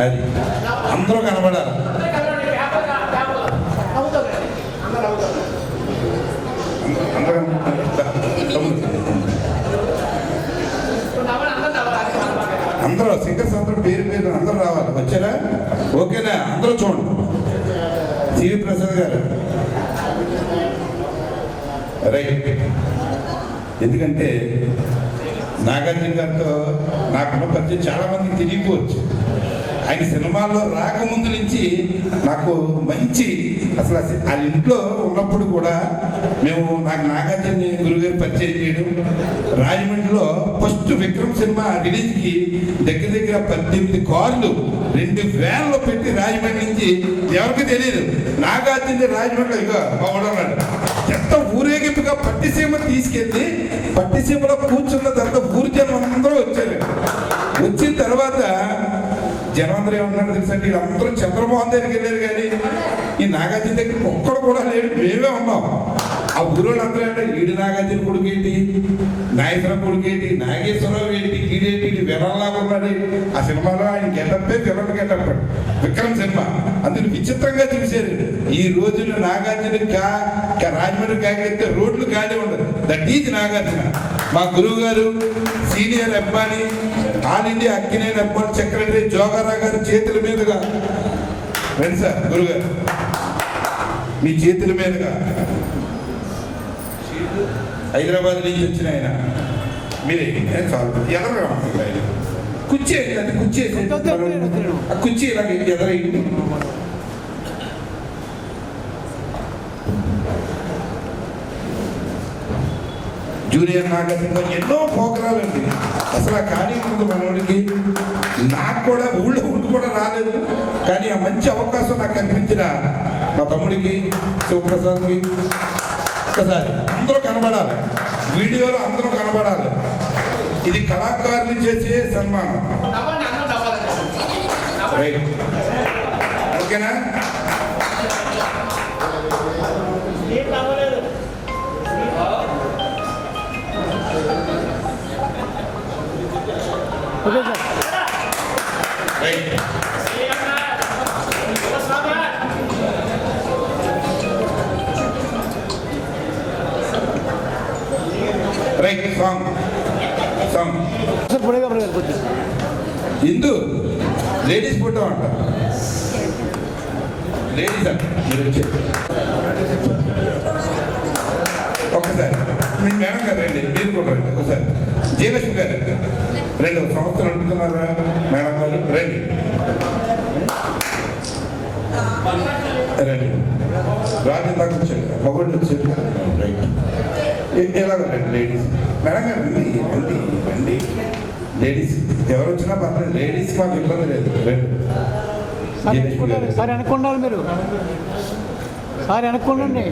అది అందరూ కనబడాలి. అందరూ సింగర్స్ అందరూ పేరు పేరు అందరూ రావాలి. వచ్చారా? ఓకేనా? అందరూ చూడండి. జీవి ప్రసాద్ గారు రైట్. ఎందుకంటే నాగార్జున గారితో నాకున్న పరిచయం చాలా మందికి తెలియకపోవచ్చు. ఆయన సినిమాల్లో రాకముందు నుంచి నాకు మంచి అసలు వాళ్ళ ఇంట్లో ఉన్నప్పుడు కూడా నాకు నాగార్జున గురుగారు పరిచయం చేయడం, రాజమండ్రిలో ఫస్ట్ విక్రమ్ సినిమా రిలీజ్కి దగ్గర దగ్గర 18 కార్లు 2 వ్యాన్లు పెట్టి రాజమండ్రి నుంచి ఎవరికి తెలియదు నాగార్జున రాజమండ్రిలో ఇక బాగున్నాడు ఎంత ఊరేగింపుగా పట్టిసీమ తీసుకెళ్ళి పట్టిసీమలో కూర్చున్న తర్వాత ఊరి జనం అందరూ వచ్చారు. వచ్చిన తర్వాత జనం అందరూ ఏమన్నాడు తెలుసండి, వీళ్ళందరూ చంద్రమోహన్ దగ్గరికి వెళ్ళారు కానీ ఈ నాగార్జున దగ్గర ఒక్కడు కూడా లేడు, మేమే ఉన్నాం. ఆ ఊరోళ్ళు అందరూ అంటే ఈడు నాగార్జున కొడుకు ఏంటి, నాగేశ్వరం కొడుకు ఏంటి, నాగేశ్వరరావు ఏంటి, ఈడేంటి, ఇది విలన్లాగా ఉన్నాడు. ఆ సినిమాలో ఆయన గెటప్పే విలన్ గెటప్ విక్రమ్ సినిమా. అందుకు విచిత్రంగా చూశారు. ఈ రోజున నాగార్జున రాజమండ్రి కాకెత్తే రోడ్లు ఖాళీ ఉండదు. That is Nagarjuna. మా గురువు గారు senior Abbani all India Akkineni Abbani secretary Jogarao గారి చేతుల మీదుగా రండి సార్ గురుగారు, మీ చేతుల మీదుగా హైదరాబాద్ నుంచి వచ్చిన ఆయన మీరే చాలు ఎదరగా ఆయన కుర్చీ అంటే కుర్చీ ఆ కుర్చీ ఇలాగ ఎదరైంది. జూనియర్ నాగార్జున ఎన్నో ప్రోగ్రాలు అండి. అసలు ఆ ఖాళీ ఉంది మనోడికి. నాకు కూడా ఊళ్ళో ఉండి కూడా రాలేదు, కానీ ఆ మంచి అవకాశం నాకు కనిపించిన మా తమ్ముడికి శివప్రసాద్కి ఒక్కసారి అందరూ కనబడాలి, వీడియోలో అందరూ కనబడాలి. ఇది కళాకారులు చేసే సన్మానం. రైట్, ఓకేనా? Okay sir. Right, right. Song song ఇందు లేడీస్ ఫోటో అంట. లేడీస్ అంట మీరు వచ్చే ఒక్కసారి మీ మేడం గారు రండి, మీరు కూడా రండి ఒకసారి. జయలక్ష్మి గారు రండి, ఒక సంవత్సరం అంటున్నారా మేడం గారు? రండి రండి. రాజు దాకా వచ్చారు, మొబైల్ వచ్చారు. రైట్, ఎలాగ రండి లేడీస్. మేడం గారు రండి రండి రండి. లేడీస్ ఎవరు వచ్చినా పర్లేదు, లేడీస్ మాకు ఇబ్బంది లేదు. రండి సార్ వెనక్కుండాలి, మీరు సార్ వెనక్కుండండి.